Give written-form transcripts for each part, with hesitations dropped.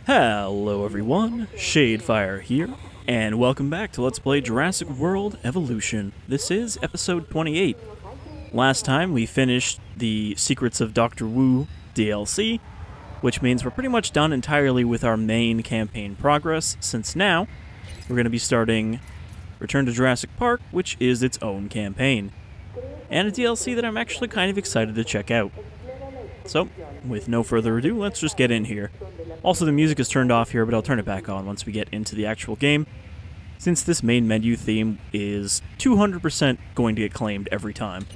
Hello everyone, Shadefire here, and welcome back to Let's Play Jurassic World Evolution. This is episode 28. Last time we finished the Secrets of Dr. Wu DLC, which means we're pretty much done entirely with our main campaign progress, since now we're going to be starting Return to Jurassic Park, which is its own campaign, and a DLC that I'm actually kind of excited to check out. So, with no further ado, let's just get in here. Also, the music is turned off here, but I'll turn it back on once we get into the actual game, since this main menu theme is 200% going to get claimed every time.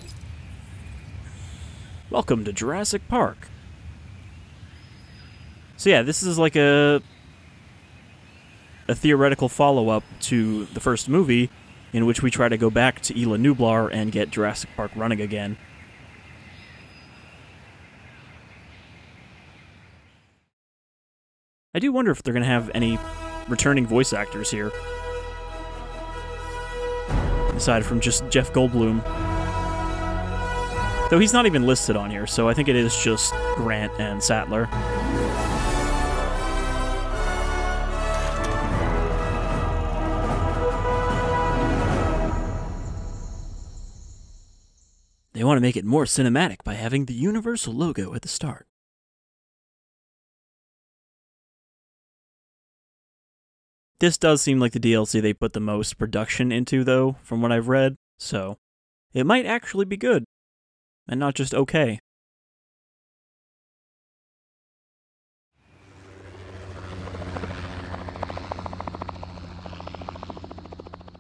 Welcome to Jurassic Park. So yeah, this is like a theoretical follow-up to the first movie, in which we try to go back to Isla Nublar and get Jurassic Park running again. I do wonder if they're going to have any returning voice actors here, aside from just Jeff Goldblum. Though he's not even listed on here, so I think it is just Grant and Sattler. They want to make it more cinematic by having the Universal logo at the start. This does seem like the DLC they put the most production into, though, from what I've read, so it might actually be good, and not just okay.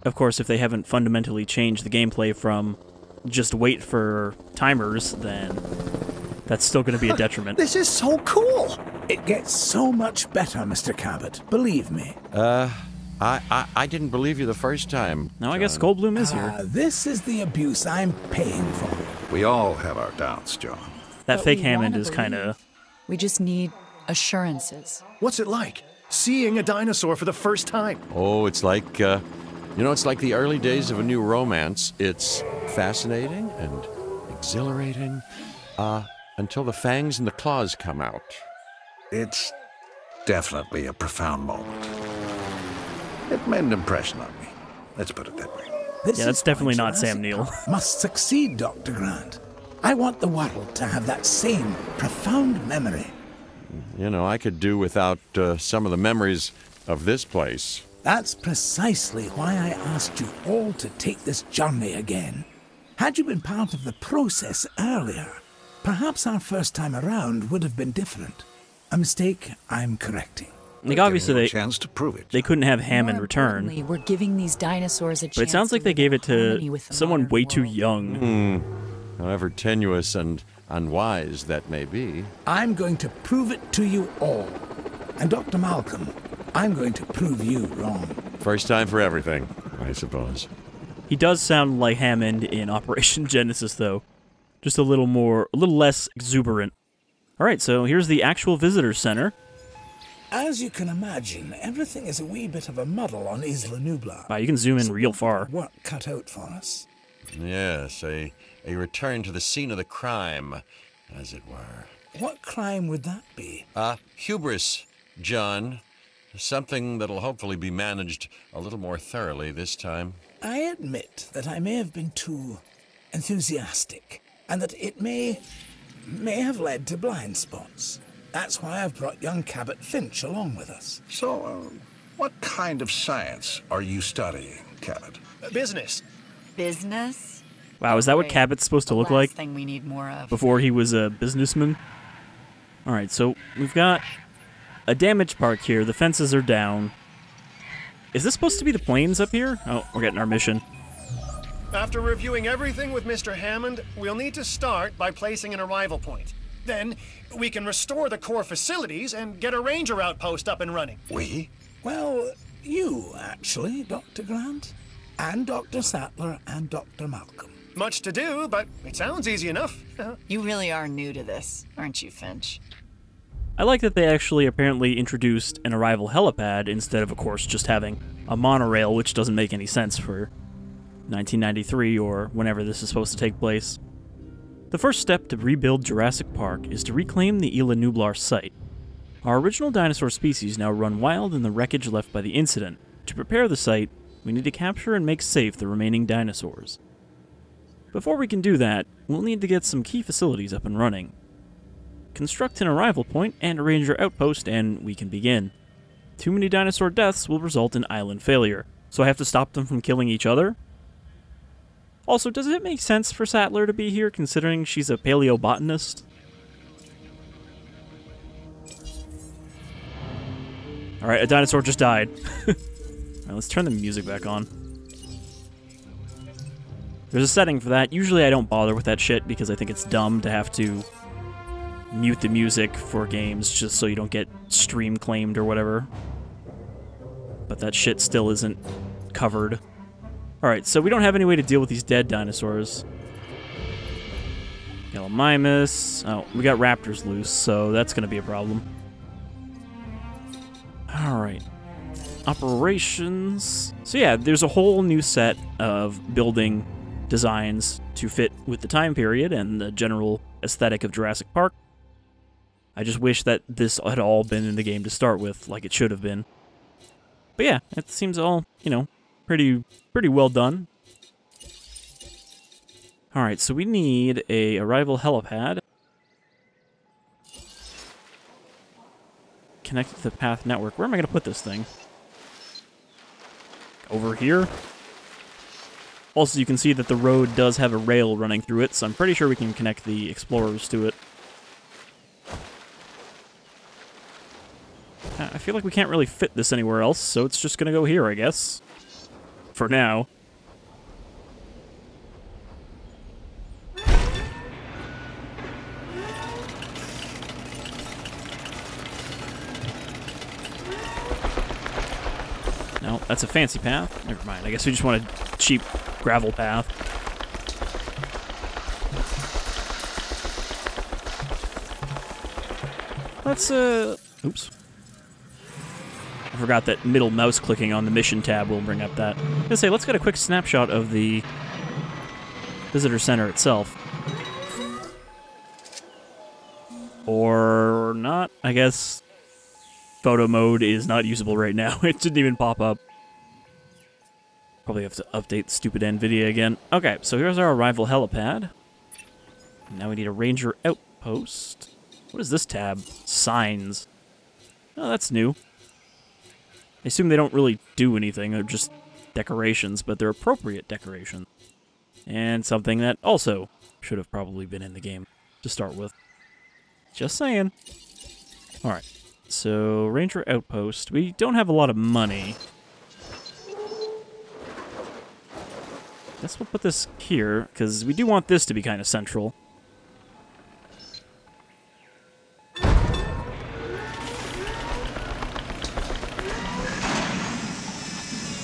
Of course, if they haven't fundamentally changed the gameplay from just wait for timers, then that's still going to be a detriment. This is so cool! It gets so much better, Mr. Cabot. Believe me. I didn't believe you the first time. Now I guess Goldblum is here. This is the abuse I'm paying for. We all have our doubts, John. That fake Hammond is kind of... We just need assurances. What's it like, seeing a dinosaur for the first time? Oh, it's like, it's like the early days of a new romance. It's fascinating and exhilarating, until the fangs and the claws come out. It's definitely a profound moment. It made an impression on me. Let's put it that way. Yeah, that's definitely not Sam Neill. Must succeed, Dr. Grant. I want the world to have that same profound memory. You know, I could do without some of the memories of this place. That's precisely why I asked you all to take this journey again. Had you been part of the process earlier, perhaps our first time around would have been different. A mistake I'm correcting. Like, obviously chance to prove it. they couldn't have Hammond return. We're giving these dinosaurs a chance. But it sounds like they gave it to someone way too young. However tenuous and unwise that may be. I'm going to prove it to you all. And Dr. Malcolm, I'm going to prove you wrong. First time for everything, I suppose. He does sound like Hammond in Operation Genesis, though. Just a little less exuberant. Alright, so here's the actual visitor center. As you can imagine, everything is a wee bit of a muddle on Isla Nublar. Wow, you can zoom in real far. Work cut out for us. Yes, a return to the scene of the crime, as it were. What crime would that be? Hubris, John. Something that'll hopefully be managed a little more thoroughly this time. I admit that I may have been too enthusiastic, and that it may have led to blind spots. That's why I've brought young Cabot Finch along with us. So, what kind of science are you studying, Cabot? Business. Business? Wow, is that what Cabot's supposed to look like? Thing we need more of. Before he was a businessman? Alright, so we've got a damaged park here. The fences are down. Is this supposed to be the plains up here? Oh, we're getting our mission. After reviewing everything with Mr. Hammond, we'll need to start by placing an arrival point. Then, we can restore the core facilities and get a ranger outpost up and running. We? Well, you, actually, Dr. Grant. And Dr. Sattler and Dr. Malcolm. Much to do, but it sounds easy enough. You really are new to this, aren't you, Finch? I like that they actually apparently introduced an arrival helipad instead of course, just having a monorail, which doesn't make any sense for 1993 or whenever this is supposed to take place. The first step to rebuild Jurassic Park is to reclaim the Isla Nublar site. Our original dinosaur species now run wild in the wreckage left by the incident. To prepare the site, we need to capture and make safe the remaining dinosaurs. Before we can do that, we'll need to get some key facilities up and running. Construct an arrival point and arrange your outpost, and we can begin. Too many dinosaur deaths will result in island failure, so I have to stop them from killing each other? Also, does it make sense for Sattler to be here, considering she's a paleobotanist? Alright, a dinosaur just died. Alright, let's turn the music back on. There's a setting for that. Usually I don't bother with that shit because I think it's dumb to have to mute the music for games just so you don't get stream claimed or whatever. But that shit still isn't covered. Alright, so we don't have any way to deal with these dead dinosaurs. Gallimimus. Oh, we got raptors loose, so that's going to be a problem. Alright. Operations. So yeah, there's a whole new set of building designs to fit with the time period and the general aesthetic of Jurassic Park. I just wish that this had all been in the game to start with, like it should have been. But yeah, it seems all, you know, pretty well done. Alright, so we need a arrival helipad. Connected to the path network. Where am I going to put this thing? Over here? Also, you can see that the road does have a rail running through it, so I'm pretty sure we can connect the explorers to it. I feel like we can't really fit this anywhere else, so it's just gonna go here, I guess. For now. No, that's a fancy path. Never mind, I guess we just want a cheap gravel path. Let's, oops. I forgot that middle mouse clicking on the mission tab will bring up that. I was gonna say, let's get a quick snapshot of the visitor center itself. Or not, I guess. Photo mode is not usable right now. It didn't even pop up. Probably have to update the stupid NVIDIA again. Okay, so here's our arrival helipad. Now we need a ranger outpost. What is this tab? Signs. Oh, that's new. I assume they don't really do anything. They're just decorations, but they're appropriate decorations. And something that also should have probably been in the game to start with. Just saying. Alright. So, Ranger Outpost. We don't have a lot of money. Guess we'll put this here, because we do want this to be kind of central.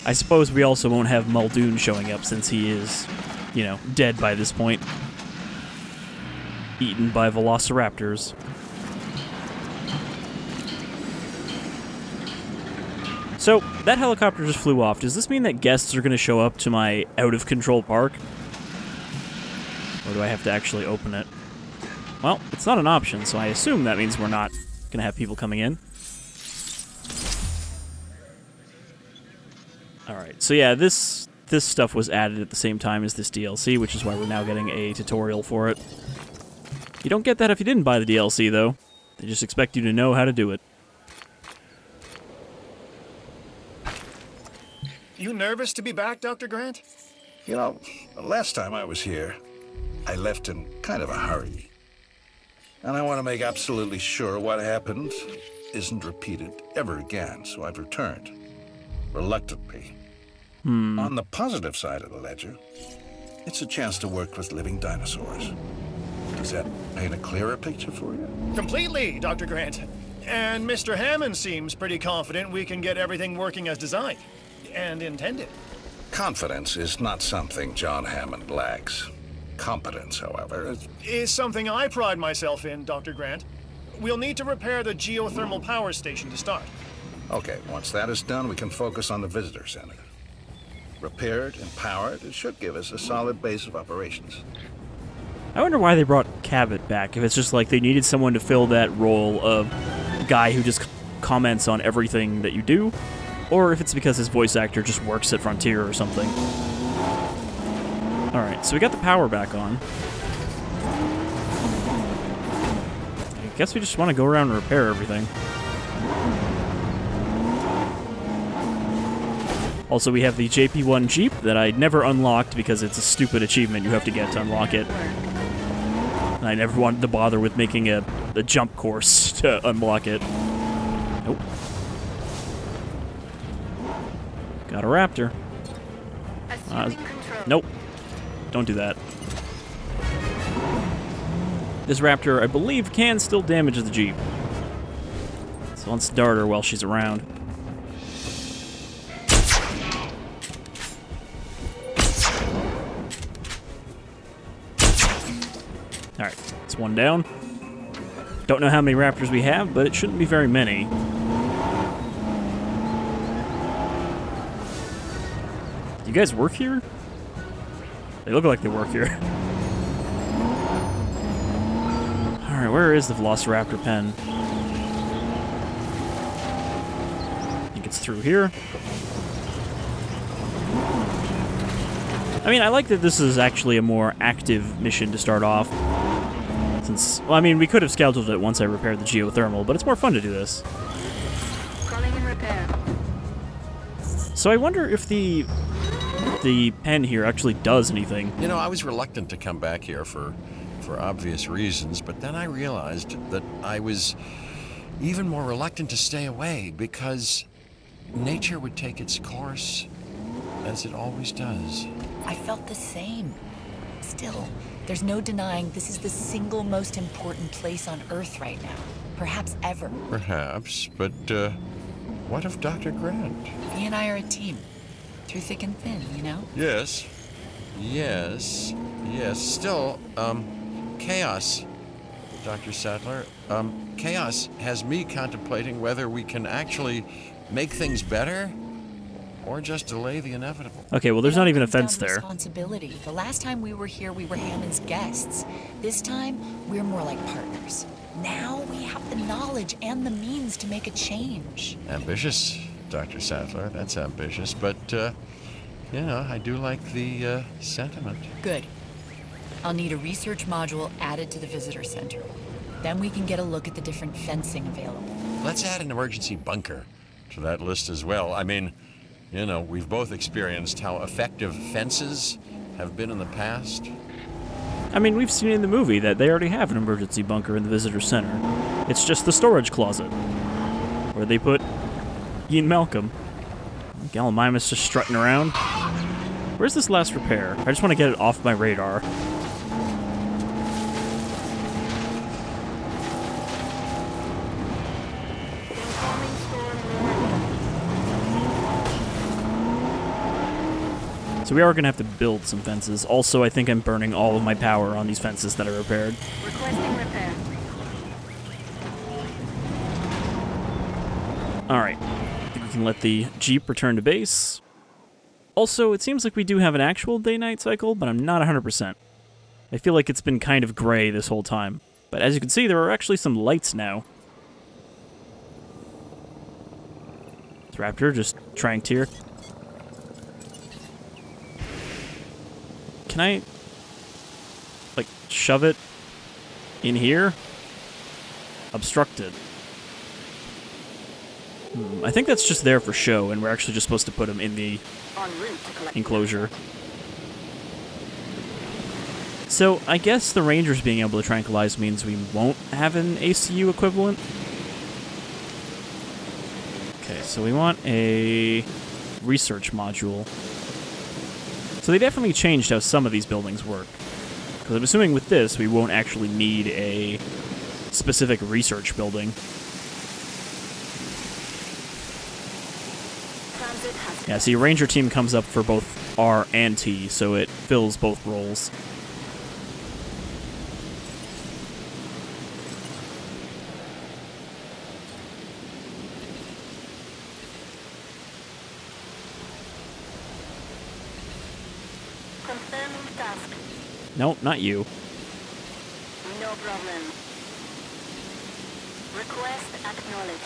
I suppose we also won't have Muldoon showing up since he is, you know, dead by this point. Eaten by velociraptors. So, that helicopter just flew off. Does this mean that guests are going to show up to my out-of-control park? Or do I have to actually open it? Well, it's not an option, so I assume that means we're not going to have people coming in. Alright, so yeah, this stuff was added at the same time as this DLC, which is why we're now getting a tutorial for it. You don't get that if you didn't buy the DLC, though. They just expect you to know how to do it. You nervous to be back, Dr. Grant? You know, the last time I was here, I left in kind of a hurry. And I want to make absolutely sure what happened isn't repeated ever again, so I've returned. Reluctantly. On the positive side of the ledger, it's a chance to work with living dinosaurs. Does that paint a clearer picture for you? Completely, Dr. Grant. And Mr. Hammond seems pretty confident we can get everything working as designed and intended. Confidence is not something John Hammond lacks. Competence, however, is something I pride myself in, Dr. Grant. We'll need to repair the geothermal power station to start. Okay, once that is done, we can focus on the visitor center. Repaired and powered, it should give us a solid base of operations. I wonder why they brought Cabot back, if it's just like they needed someone to fill that role of guy who just comments on everything that you do, or if it's because his voice actor just works at Frontier or something. Alright, so we got the power back on. I guess we just want to go around and repair everything. Also, we have the Jp1 Jeep that I never unlocked because it's a stupid achievement you have to get to unlock it. And I never wanted to bother with making a jump course to unlock it. Nope. Got a raptor. Nope. Don't do that. This raptor, I believe, can still damage the Jeep. So let's dart her while she's around. Alright, it's one down. Don't know how many raptors we have, but it shouldn't be very many. Do you guys work here? They look like they work here. Alright, where is the Velociraptor pen? I think it's through here. I mean, I like that this is actually a more active mission to start off. Since, well, I mean, we could have scheduled it once I repaired the geothermal, but it's more fun to do this. Calling in repair. So I wonder if the pen here actually does anything. You know, I was reluctant to come back here for obvious reasons, but then I realized that I was even more reluctant to stay away because nature would take its course as it always does. I felt the same. Still, there's no denying this is the single most important place on Earth right now. Perhaps ever. Perhaps, but what of Dr. Grant? He and I are a team. Through thick and thin, you know? Yes. Yes. Yes. Still, chaos, Dr. Sattler. Chaos has me contemplating whether we can actually make things better or just delay the inevitable. Okay, well, there's not even a fence there. Responsibility. The last time we were here, we were Hammond's guests. This time, we're more like partners. Now we have the knowledge and the means to make a change. Ambitious, Dr. Sattler. That's ambitious, but, you know, I do like the sentiment. Good. I'll need a research module added to the visitor center. Then we can get a look at the different fencing available. Let's add an emergency bunker to that list as well. I mean, you know, we've both experienced how effective fences have been in the past. I mean, we've seen in the movie that they already have an emergency bunker in the visitor center. It's just the storage closet, where they put Ian Malcolm. Gallimimus just strutting around. Where's this last repair? I just want to get it off my radar. So we are going to have to build some fences. Also, I think I'm burning all of my power on these fences that are repaired. Requesting repair. Alright. I think we can let the Jeep return to base. Also, it seems like we do have an actual day-night cycle, but I'm not 100%. I feel like it's been kind of gray this whole time. But as you can see, there are actually some lights now. This raptor just tranked here. Can I, like, shove it in here? Obstructed. I think that's just there for show, and we're actually just supposed to put them in the enclosure. So, I guess the Rangers being able to tranquilize means we won't have an ACU equivalent. Okay, so we want a research module. So they definitely changed how some of these buildings work. Because I'm assuming with this, we won't actually need a specific research building. Yeah, see, Ranger Team comes up for both R and T, so it fills both roles. Confirming task. Nope, not you. No problem. Request acknowledged.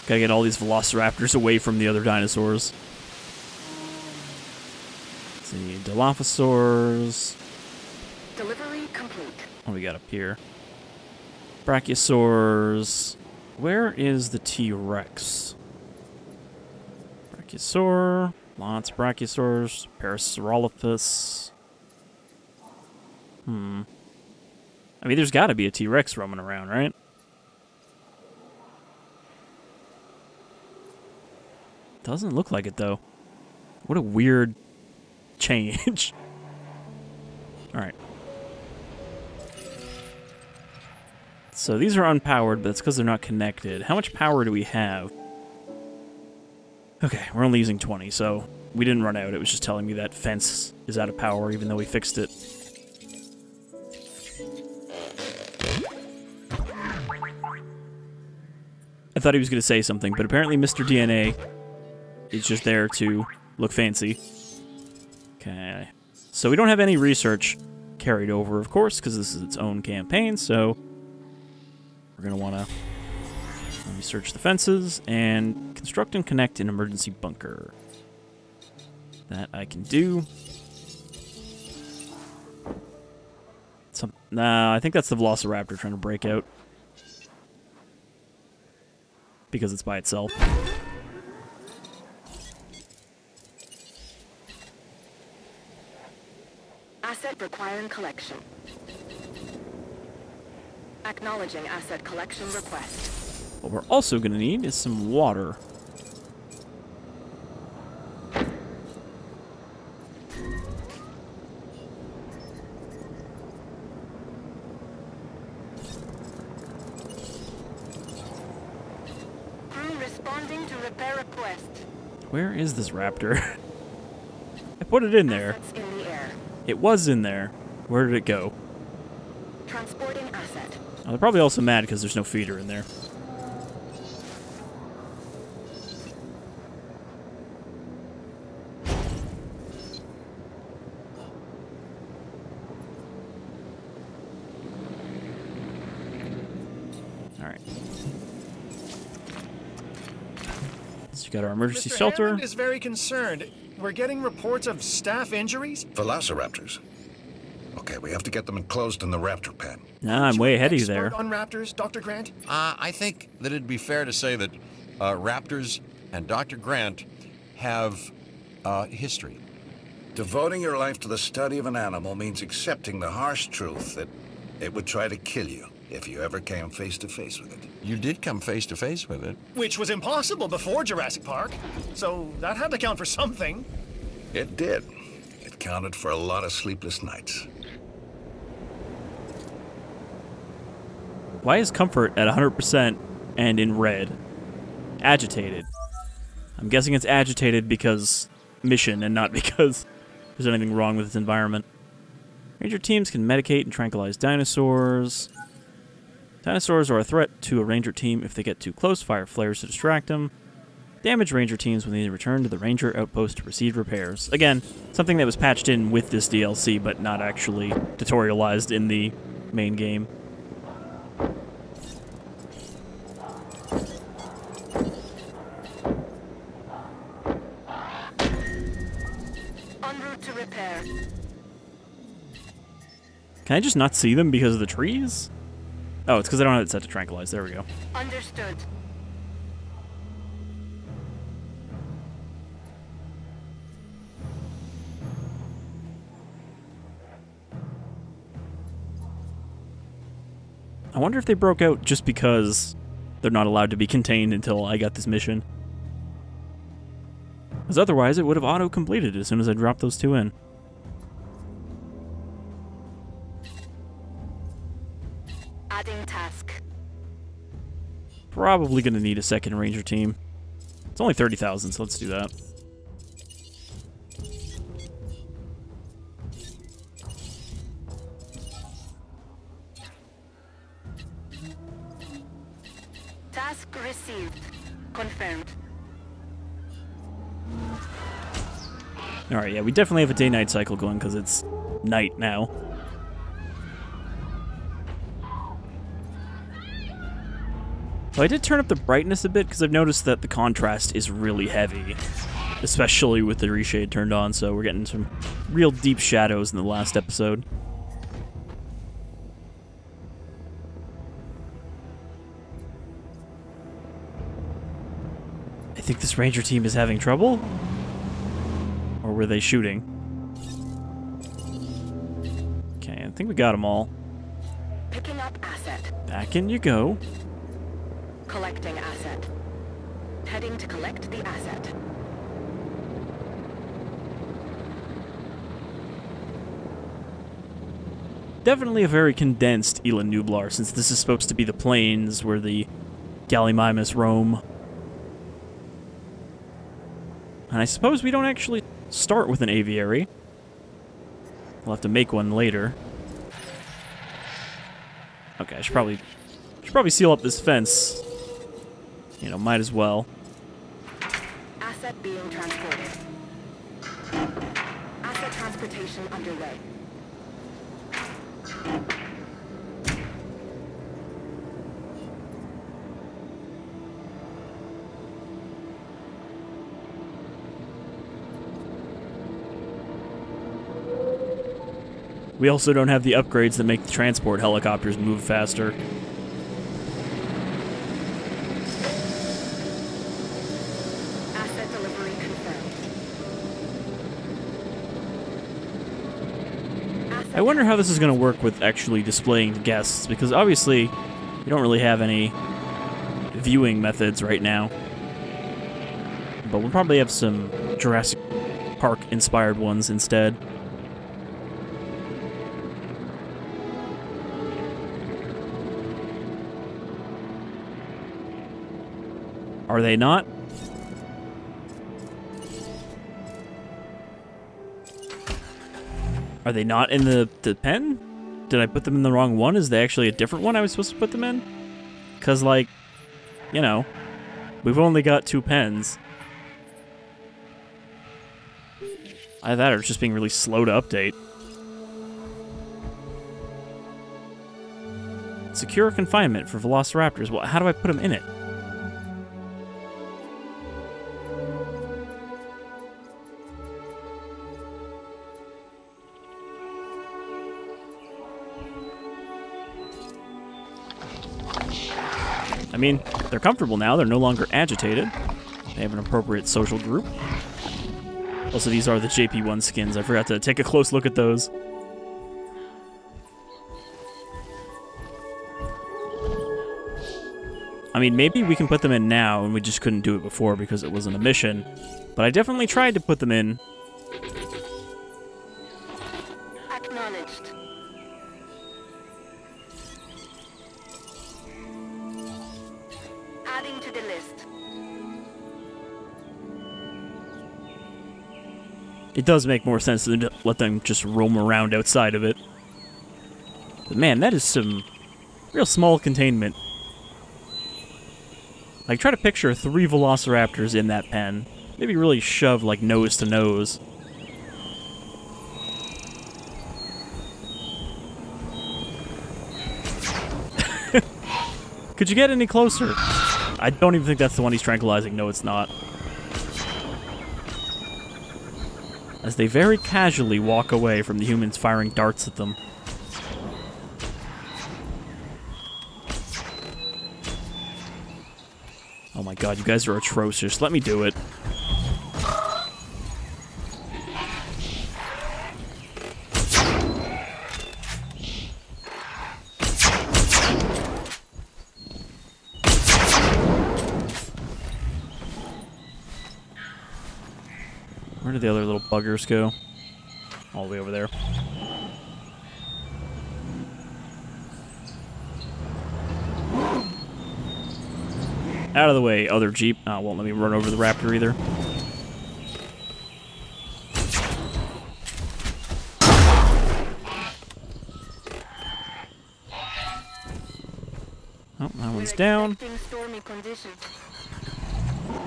Gotta get all these velociraptors away from the other dinosaurs. Let's see, Dilophosaurs. Delivery complete. What do we got up here? Brachiosaurs. Where is the T-Rex? Brachiosaur. Lots of Brachiosaurs. Parasaurolophus. I mean, there's gotta be a T-Rex roaming around, right? Doesn't look like it, though. What a weird change. Alright. So these are unpowered, but it's because they're not connected. How much power do we have? Okay, we're only using 20, so we didn't run out. It was just telling me that fence is out of power, even though we fixed it. I thought he was going to say something, but apparently Mr. DNA is just there to look fancy. Okay. So we don't have any research carried over, of course, because this is its own campaign, so we're going to want to research the fences and construct and connect an emergency bunker. That I can do. Nah, I think that's the Velociraptor trying to break out. Because it's by itself. Asset requiring collection. Acknowledging asset collection request. What we're also going to need is some water. Crew responding to repair request. Where is this raptor? I put it in there. Assets in the air. It was in there. Where did it go? Transporting asset. Oh, they're probably also mad because there's no feeder in there. Alright. So you got our emergency Mr. shelter. Hammond is very concerned. We're getting reports of staff injuries. Velociraptors. Okay, we have to get them enclosed in the raptor pen. Nah, I'm way ahead of you there. Expert on raptors, Dr. Grant? I think that it'd be fair to say that raptors and Dr. Grant have history. Devoting your life to the study of an animal means accepting the harsh truth that it would try to kill you if you ever came face to face with it. You did come face to face with it. Which was impossible before Jurassic Park. So that had to count for something. It did. It counted for a lot of sleepless nights. Why is comfort at 100% and in red? Agitated. I'm guessing it's agitated because mission and not because there's anything wrong with its environment. Ranger teams can medicate and tranquilize dinosaurs. Dinosaurs are a threat to a ranger team if they get too close, fire flares to distract them. Damage ranger teams when they return to the ranger outpost to proceed repairs. Again, something that was patched in with this DLC, but not actually tutorialized in the main game. En route to repair. Can I just not see them because of the trees? Oh, it's because I don't have it set to tranquilize. There we go. Understood. I wonder if they broke out just because they're not allowed to be contained until I got this mission. Because otherwise it would have auto-completed as soon as I dropped those two in. Adding task. Probably going to need a second ranger team. It's only 30,000, so let's do that. Task received. Confirmed. Alright, yeah, we definitely have a day-night cycle going because it's night now. So I did turn up the brightness a bit because I've noticed that the contrast is really heavy, especially with the reshade turned on, so we're getting some real deep shadows in the last episode. I think this ranger team is having trouble? Or were they shooting? Okay, I think we got them all. Picking up asset. Back in you go. Collecting asset. Heading to collect the asset. Definitely a very condensed Ela Nublar, since this is supposed to be the plains where the Gallimimus roam. And I suppose we don't actually start with an aviary. We'll have to make one later. Okay, I should probably seal up this fence. You know, might as well. Asset being transported. Asset transportation underway. We also don't have the upgrades that make the transport helicopters move faster. Asset delivery confirmed. I wonder how this is going to work with actually displaying the guests, because obviously we don't really have any viewing methods right now. But we'll probably have some Jurassic Park inspired ones instead. Are they not? Are they not in the pen? Did I put them in the wrong one? Is they actually a different one I was supposed to put them in? Because, like, you know, we've only got 2 pens. Either that or it's just being really slow to update. Secure confinement for velociraptors. Well, how do I put them in it? I mean, they're comfortable now. They're no longer agitated. They have an appropriate social group. Also, these are the Jp1 skins. I forgot to take a close look at those. I mean, maybe we can put them in now, and we just couldn't do it before because it wasn't a mission. But I definitely tried to put them in. Acknowledged. Adding to the list. It does make more sense to let them just roam around outside of it. But man, that is some real small containment. Like, try to picture 3 velociraptors in that pen. Maybe really shove, like, nose to nose. Could you get any closer? I don't even think that's the one he's tranquilizing. No, it's not. As they very casually walk away from the humans firing darts at them. Oh my god, you guys are atrocious. Let me do it. Where did the other little buggers go? All the way over there. Out of the way, other Jeep. Oh, won't let me run over the raptor either. Oh, that one's down. Stormy conditions.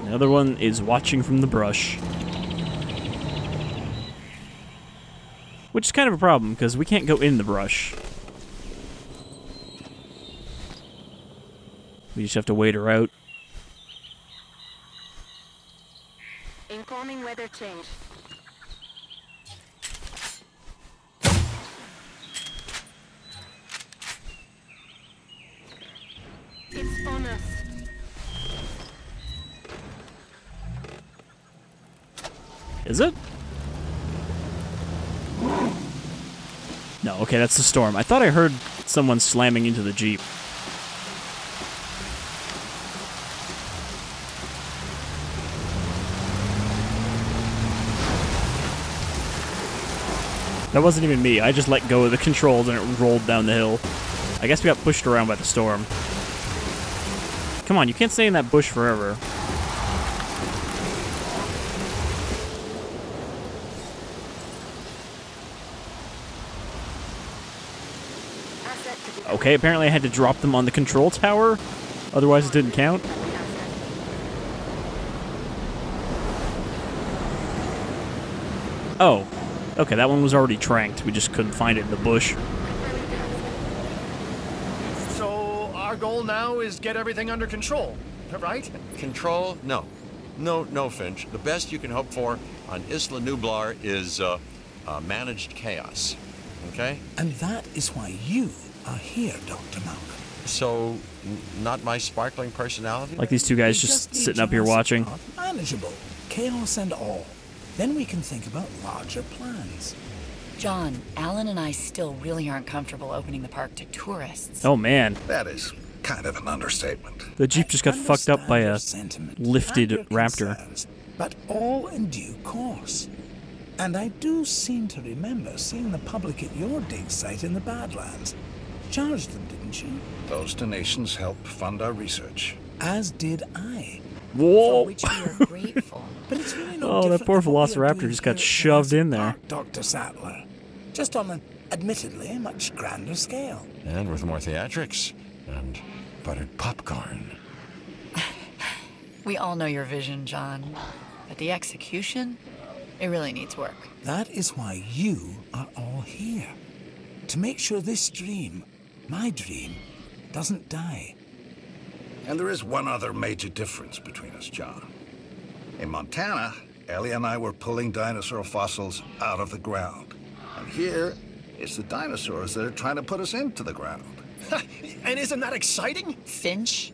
The other one is watching from the brush. Which is kind of a problem, because we can't go in the brush. We just have to wait her out. Incoming weather change. It's on us. Is it? No, okay, that's the storm. I thought I heard someone slamming into the Jeep. That wasn't even me. I just let go of the controls and it rolled down the hill. I guess we got pushed around by the storm. Come on, you can't stay in that bush forever. Okay, apparently I had to drop them on the control tower. Otherwise it didn't count. Oh. Okay, that one was already tranked. We just couldn't find it in the bush. So our goal now is get everything under control, right? Control? No. No, Finch. The best you can hope for on Isla Nublar is managed chaos. Okay? And that is why you are here, Dr. Malcolm. So, not my sparkling personality? Like these two guys We just need sitting up here Jurassic watching. Park manageable, chaos and all. Then we can think about larger plans. John, Alan and I still really aren't comfortable opening the park to tourists. Oh man, That is kind of an understatement. the Jeep just got fucked up by a Understand your sentiment lifted and your raptor. concerns, but all in due course. And I do seem to remember seeing the public at your dig site in the Badlands. Charged them, didn't you? Those donations help fund our research. As did I. For Whoa! which we are grateful. But it's really no Oh, that different poor than what we are velociraptor doing just got here at shoved in Jurassic there. Park, Dr. Sattler. Just on an admittedly much grander scale. And with more theatrics. And buttered popcorn. We all know your vision, John. But the execution, it really needs work. That is why you are all here. To make sure this dream, my dream, doesn't die. And there is one other major difference between us, John. In Montana, Ellie and I were pulling dinosaur fossils out of the ground. And here, it's the dinosaurs that are trying to put us into the ground. And isn't that exciting? Finch,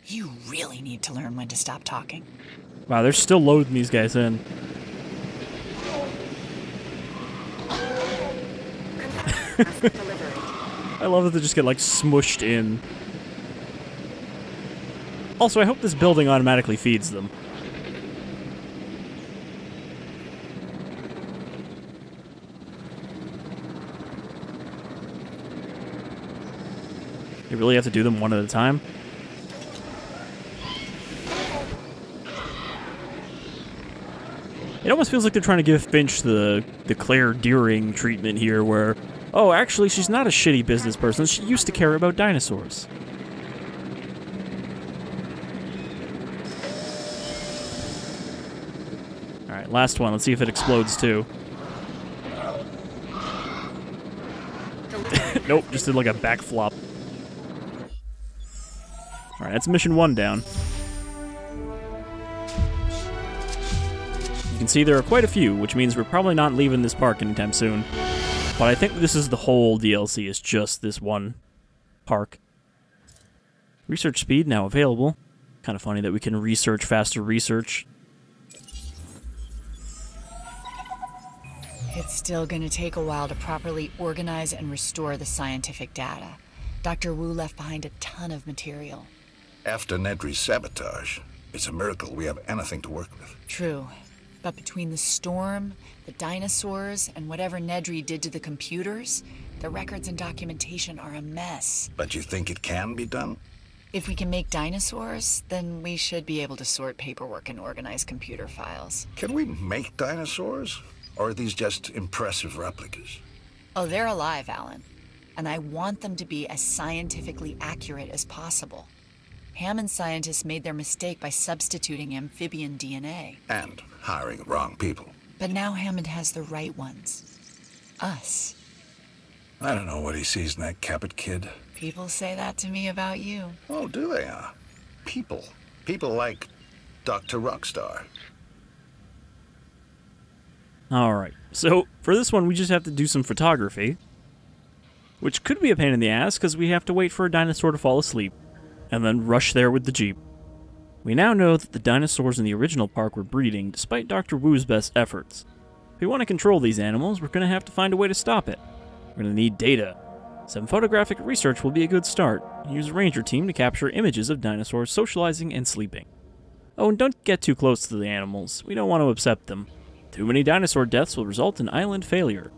you really need to learn when to stop talking. Wow, they're still loading these guys in. I love that they just get like smushed in. Also, I hope this building automatically feeds them. You really have to do them one at a time? It almost feels like they're trying to give Finch the Claire Deering treatment here, where, oh, actually, she's not a shitty business person. She used to care about dinosaurs. Alright, last one. Let's see if it explodes, too. Nope, just did like a backflop. Alright, that's mission 1 down. You can see there are quite a few, which means we're probably not leaving this park anytime soon. But I think this is the whole DLC, is just this one park. Research speed now available. Kind of funny that we can research faster research. It's still going to take a while to properly organize and restore the scientific data. Dr. Wu left behind a ton of material. After Nedry's sabotage, it's a miracle we have anything to work with. True. But between the storm, the dinosaurs, and whatever Nedry did to the computers, the records and documentation are a mess. But you think it can be done? If we can make dinosaurs, then we should be able to sort paperwork and organize computer files. Can we make dinosaurs? Or are these just impressive replicas? Oh, they're alive, Alan. And I want them to be as scientifically accurate as possible. Hammond scientists made their mistake by substituting amphibian DNA. And hiring the wrong people. But now Hammond has the right ones. Us. I don't know what he sees in that Cabot kid. People say that to me about you. Oh, do they? people. People like Dr. Rockstar. Alright, so for this one we just have to do some photography, which could be a pain in the ass because we have to wait for a dinosaur to fall asleep, and then rush there with the Jeep. We now know that the dinosaurs in the original park were breeding, despite Dr. Wu's best efforts. If we want to control these animals, we're going to have to find a way to stop it. We're going to need data. Some photographic research will be a good start. Use a ranger team to capture images of dinosaurs socializing and sleeping. Oh, and don't get too close to the animals. We don't want to upset them. Too many dinosaur deaths will result in island failure.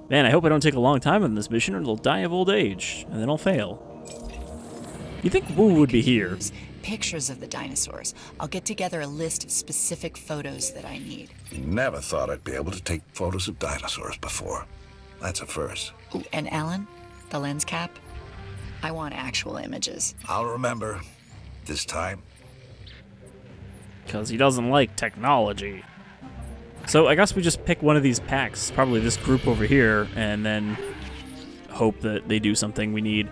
Man, I hope I don't take a long time on this mission or they'll die of old age, and then I'll fail. You think Wu would be here? Pictures of the dinosaurs. I'll get together a list of specific photos that I need. Never thought I'd be able to take photos of dinosaurs before. That's a first. Ooh, and Alan, the lens cap? I want actual images. I'll remember. This time. Because he doesn't like technology. So I guess we just pick one of these packs, probably this group over here, and then hope that they do something we need.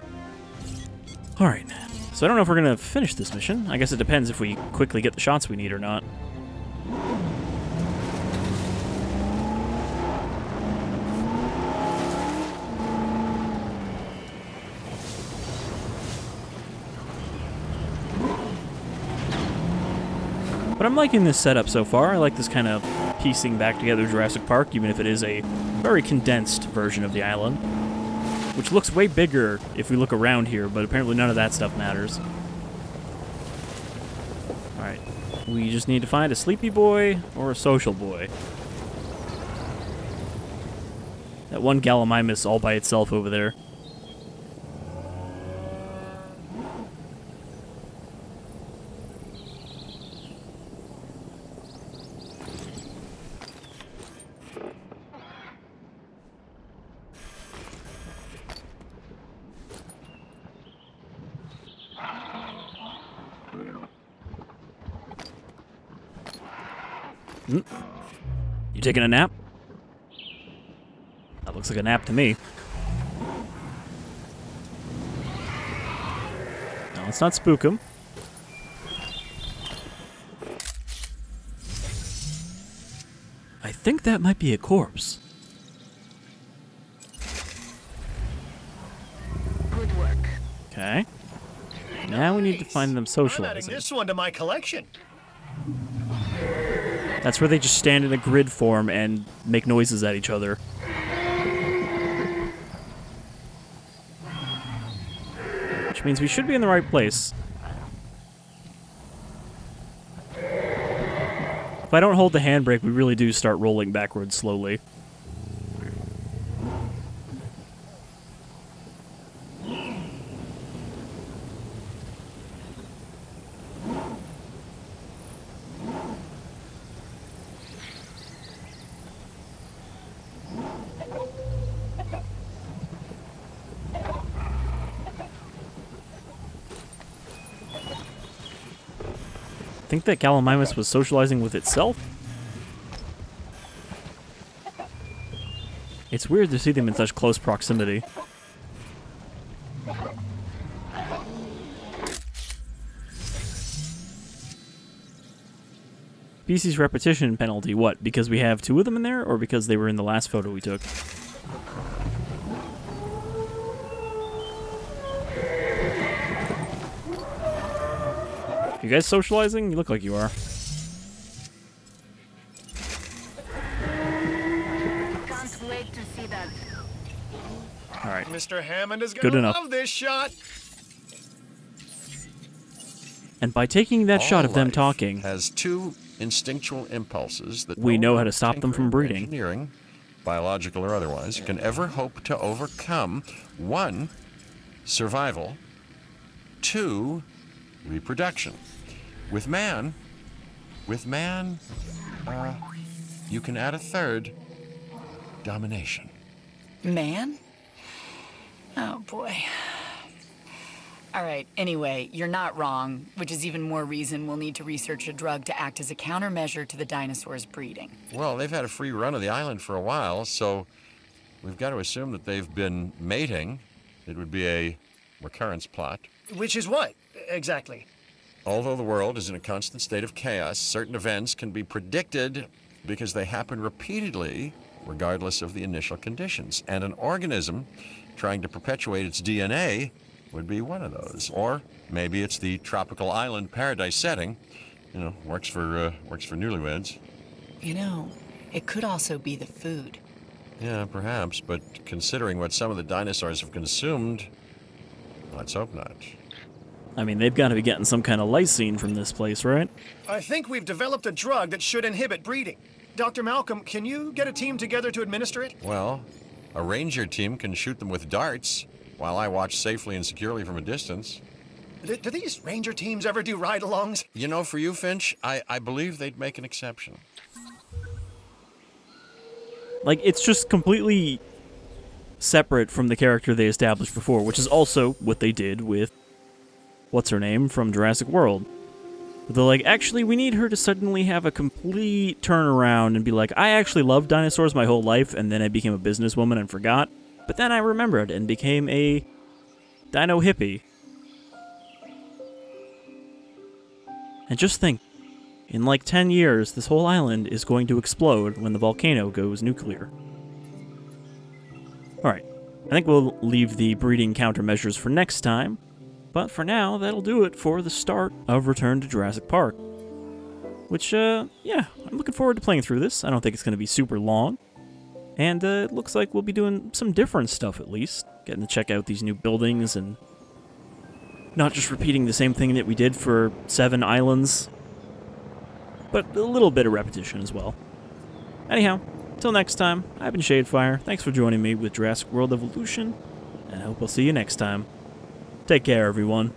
Alright, so I don't know if we're going to finish this mission. I guess it depends if we quickly get the shots we need or not. But I'm liking this setup so far. I like this kind of piecing back together Jurassic Park, even if it is a very condensed version of the island. Which looks way bigger if we look around here, but apparently none of that stuff matters. Alright, we just need to find a sleepy boy or a social boy. That one Gallimimus all by itself over there. You taking a nap? That looks like a nap to me. No, let's not spook him. I think that might be a corpse. Good work. Okay. Now we need to find them I'm adding socializing. this one to my collection. That's where they just stand in a grid form and make noises at each other. Which means we should be in the right place. If I don't hold the handbrake, we really do start rolling backwards slowly. Think that Gallimimus was socializing with itself? It's weird to see them in such close proximity. Species repetition penalty, what? Because we have two of them in there, or because they were in the last photo we took? You guys socializing? You look like you are. Can't wait to see that. Alright. Mr. Hammond is Good going to enough. love this shot. And by taking that shot of them life talking, has two instinctual impulses that we no know how to stop them from tinker, breeding. engineering, biological or otherwise, can ever hope to overcome. One, survival. Two, reproduction. With man, you can add a third, domination. Man? Oh, boy. All right, anyway, you're not wrong, which is even more reason we'll need to research a drug to act as a countermeasure to the dinosaurs' breeding. Well, they've had a free run of the island for a while, so we've got to assume that they've been mating. It would be a recurrence plot. Which is what, exactly? Although the world is in a constant state of chaos, certain events can be predicted because they happen repeatedly, regardless of the initial conditions. And an organism trying to perpetuate its DNA would be one of those. Or maybe it's the tropical island paradise setting. You know, works for newlyweds. You know, it could also be the food. Yeah, perhaps, but considering what some of the dinosaurs have consumed, let's hope not. I mean, they've got to be getting some kind of lysine from this place, right? I think we've developed a drug that should inhibit breeding. Dr. Malcolm, can you get a team together to administer it? Well, a ranger team can shoot them with darts, while I watch safely and securely from a distance. Do these ranger teams ever do ride-alongs? You know, for you, Finch, I believe they'd make an exception. Like, it's just completely separate from the character they established before, which is also what they did with what's-her-name from Jurassic World. They're like, actually, we need her to suddenly have a complete turnaround and be like, I actually loved dinosaurs my whole life, and then I became a businesswoman and forgot. But then I remembered and became a dino hippie. And just think, in like 10 years, this whole island is going to explode when the volcano goes nuclear. Alright, I think we'll leave the breeding countermeasures for next time. But for now, that'll do it for the start of Return to Jurassic Park. Which, yeah, I'm looking forward to playing through this. I don't think it's going to be super long. And it looks like we'll be doing some different stuff, at least. Getting to check out these new buildings and not just repeating the same thing that we did for 7 islands. But a little bit of repetition as well. Anyhow, until next time, I've been Shadefire. Thanks for joining me with Jurassic World Evolution, and I hope I'll see you next time. Take care, everyone.